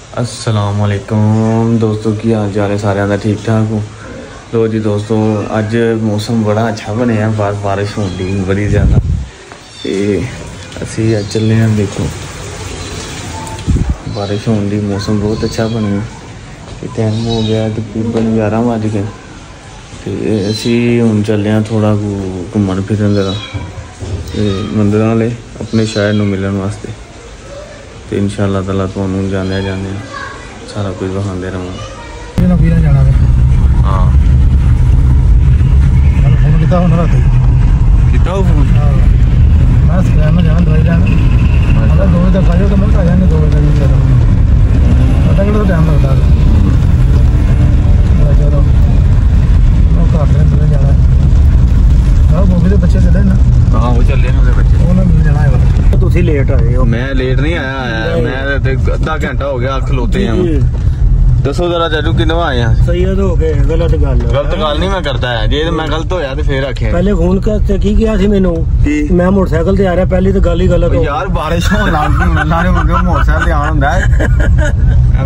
अस्सलाम वालेकुम दोस्तों, की हाल चाल है सारे का? ठीक ठाक हो? लो जी दोस्तों, अज मौसम बड़ा अच्छा बनया, बारिश होती बड़ी ज़्यादा। तो असी अज चले हैं, देखो बारिश होने की, मौसम बहुत अच्छा बनया। टाइम हो गया तकरीबन 11 बज गए। तो असी हुण चले हैं थोड़ा घूमन फिरन जरा मंदिर वाले अपने शहर में मिलने वास्ते। तो इंशाअल्लाह ताला तुहानू जाने सारा कुछ दिखाते रहांगे। हाँ लेट आए हो? मैं लेट नहीं आया, मैं अद्धा घंटा हो गया खलोते हैं। दसो जरा चाचू कि आए हैं? सैयद हो गए। गलत गल नहीं मैं करता है, जे मैं गलत होया तो फिर आखे। पहले फोन करते की किया थी मैनू, मैं मोटरसाइकिल ते आ रहा, पहली तो गल ही गलत हो यार। बारिश होने लग गई, नारे मुंडे मोटरसाइकिल ते आना हुंदा है।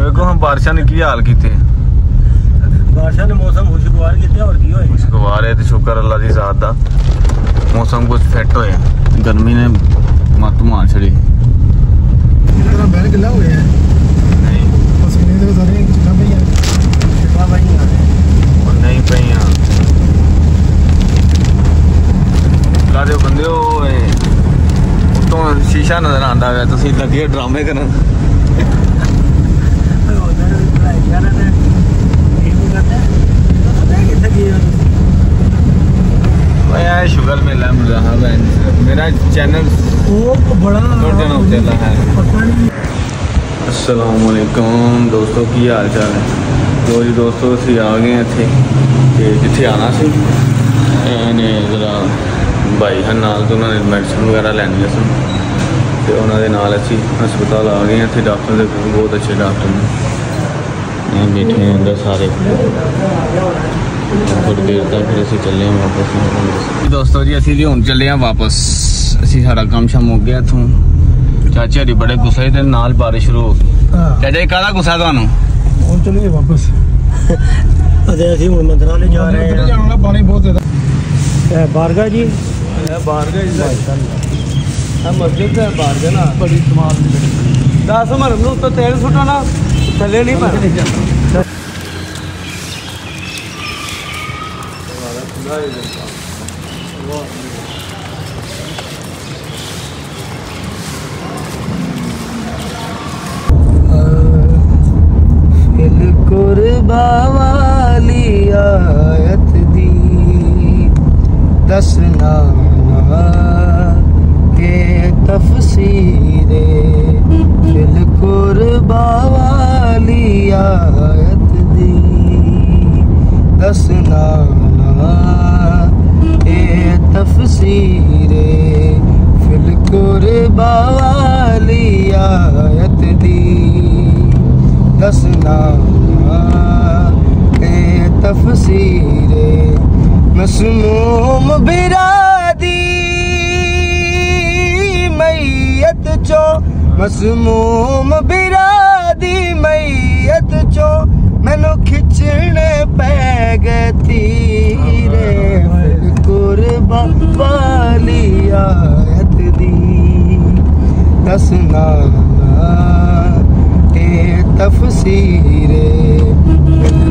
देखो हम बारिशां ने की हाल कीते, बारिशां ने मौसम खुशगवार कीते। और की होए? खुशगवार है, तो शुक्र अल्लाह दी ज़ात दा, मौसम कुछ फिट होया। गर्मी ने मत मार छड़ी। बैल किला हो गया है? नहीं पसीने दे सारे कितना पई है? कितना पई है? और नहीं पई है ला दे बंदे। तो शीशा नजर आंदा है, तुसीं लगे ड्रामे करन। शुगर मिला मेरा चैनल बड़ा है। अस्सलाम वालेकुम दोस्तों, की हाल चाल है? तो जी दोस्तों, असी आ गए इत्थे जिथे आना सी। जरा भाई हैं नाल, तो उन्होंने मेडिसिन वगैरह लैनियां सन, तो उन्होंने नाल असी हस्पताल आ गए। इत्थे डॉक्टर बहुत अच्छे डॉक्टर ने बैठे हैं अंदर सारे। थोड़ी देर तक फिर असी चले हैं वापस। दोस्तों जी असी हुण चले हैं वापस। असी सारा काम शाम हो गया इत्थों। चाचे हरी बड़े गुस्से थे, नाल बारिश शुरू हो गई। चाचा जी काहदा गुस्सा तुहानू? हुण चलिए वापस। असी हुण मंदिर वाले जा रहे हैं। जाना पानी बहुत ज्यादा। बारगा जी, बारगा मस्जिद है बारगा ना, बड़ी कमाल दी। 10 मरम नूं तो तेल सुट्टा ना, थल्ले नहीं पैना। कुर्बा वाली आयत दी दसना के तफसीरे, दिल कुर्बा वाली आयत दी दसना के तफसीरे, फिल कुर्बा वाली आयत दी दसना तफसीरे। मसमूम बिरादी मैयत चो, मसमूम बिरादी मैयत चो, मैनू खिंचने पै गए तीरे, कुर्बा वाली आयत दी दसना तफसीरे,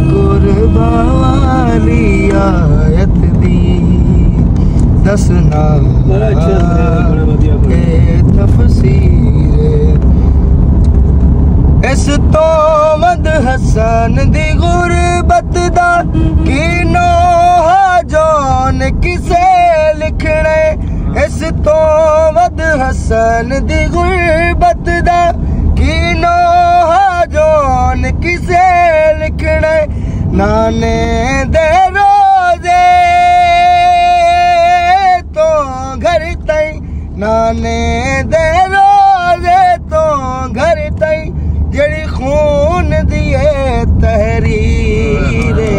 कुर्बा वाली आयत दी दसना तफसीरे। इस तो मद हसन दी गुरबत दा की नोहा जोन किसे लिखने, इस तो मद हसन दी गुरबत दा की नोहा जोन किसे लिखने, नाने दे रोजे तो घर तई, नाने दे रोजे तो घर तई, जड़ी खून दिए तहरीरे,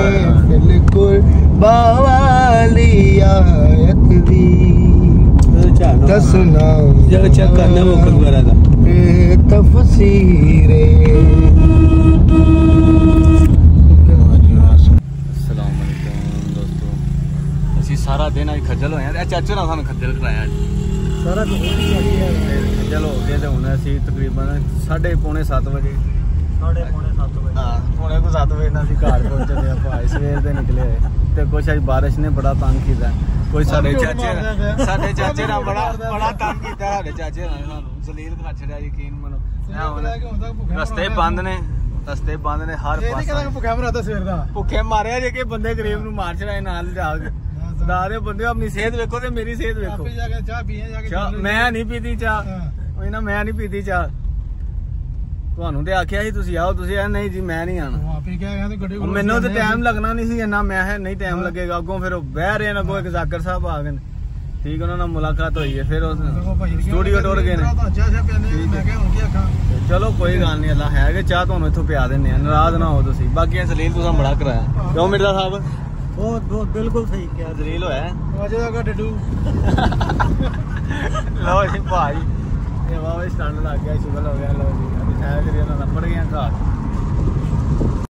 बिल्कुल बावाली आयत दी दसना चेक करना वो तफसीरे। ਖੱਜਲ ਹੋਏ ਆ। ਚਾਚੇ ਨਾਲ ਸਾਨੂੰ ਖੱਜਲ ਕਰਾਇਆ ਸਾਰਾ ਕੁਝ ਖੱਜਲ ਹੋ ਗਏ ਤੇ ਹੁਣ ਅਸੀਂ ਤਕਰੀਬਨ 6:45 ਵਜੇ 7:30 ਵਜੇ ਹੁਣੇ ਕੋ 7 ਵਜੇ ਨਾਲ ਅਸੀਂ ਘਰ ਪਹੁੰਚਦੇ ਆ ਭਾਈ ਸਵੇਰ ਦੇ ਨਿਕਲੇ ਹੋਏ ਤੇ ਕੁਛ ਅੱਜ ਬਾਰਿਸ਼ ਨੇ ਬੜਾ ਤੰਗ ਕੀਤਾ। ਕੋਈ ਸਾਡੇ ਚਾਚੇ ਨਾਲ ਬੜਾ ਤੰਗ ਕੀਤਾ। ਸਾਡੇ ਚਾਚੇ ਨਾਲ ਸਾਨੂੰ ਜ਼ਲੀਲ ਕਰ ਛੜਿਆ ਯਕੀਨ ਮੰਨੋ। ਰਸਤੇ ਬੰਦ ਨੇ ਹਰ ਪਾਸੇ ਭੁੱਖੇ ਮਾਰਿਆ ਜੇ ਕਿ ਬੰਦੇ ਗਰੀਬ ਨੂੰ ਮਾਰ ਛੜਾਏ ਨਾਲ ਜਾ ਕੇ। ਦਾਦੇ ਬੰਦੇ ਆਪਣੀ ਸਿਹਤ ਵੇਖੋ ਤੇ ਮੇਰੀ ਸਿਹਤ ਵੇਖੋ। ਮੈਂ ਨਹੀਂ ਪੀਤੀ ਚਾਹ ਨਾ, ਮੈਂ ਨਹੀਂ ਪੀਤੀ ਚਾਹ। ਤੁਹਾਨੂੰ ਤੇ ਆਖਿਆ ਸੀ ਤੁਸੀਂ ਆਓ, ਤੁਸੀਂ ਨਹੀਂ ਜੀ ਮੈਂ ਨਹੀਂ ਆਣਾ। ਮੈਨੂੰ ਤੇ ਟਾਈਮ ਲੱਗਣਾ ਨਹੀਂ ਸੀ ਇੰਨਾ। ਮੈਂ ਨਹੀਂ ਟਾਈਮ ਲੱਗੇਗਾ। ਅੱਗੋਂ ਫਿਰ ਬਹਿ ਰਹੇ ਨੇ, ਅੱਗੋਂ ਇੱਕ ਜ਼ਾਕਰ ਸਾਹਿਬ ਆ ਗਏ ਨੇ, ਠੀਕ, ਉਹਨਾਂ ਨਾਲ ਮੁਲਾਕਾਤ ਹੋਈ ਹੈ। ਫਿਰ ਸਟੂਡੀਓ ਟੁਰ ਗਏ ਨੇ। ਚਲੋ ਕੋਈ ਗੱਲ ਨਹੀਂ, ਅੱਲਾ ਹੈਗੇ, ਚਾਹ ਤੁਹਾਨੂੰ ਇੱਥੋਂ ਪਿਆ ਦਿੰਦੇ ਆ, ਨਾਰਾਜ਼ ਨਾ ਹੋ ਤੁਸੀਂ। ਬਾਕੀ ਜ਼ਲੀਲ ਤੁਸੀਂ ਬੜਾ ਕਰਾਇਆ ਕਿਉਂ ਮਿਰਜ਼ਾ ਸਾਹਿਬ? ਬਹੁਤ ਬਿਲਕੁਲ ਸਹੀ ਕਿਹਾ। ਜ਼ਲੀਲ ਹੋਇਆ ਡੱਡੂ। ਲਓ ਜੀ ਭਾਈ, ਇਹ ਵਾਵਾ ਸਟੰਡ ਲੱਗ ਗਿਆ, ਸ਼ੁਗਲ ਹੋ ਗਿਆ। ਲਓ ਜੀ ਅਸੀਂ ਸਾਇਦ ਕਰੀ ਉਹਨਾਂ ਨੱਪੜ ਗਏ ਘਰ।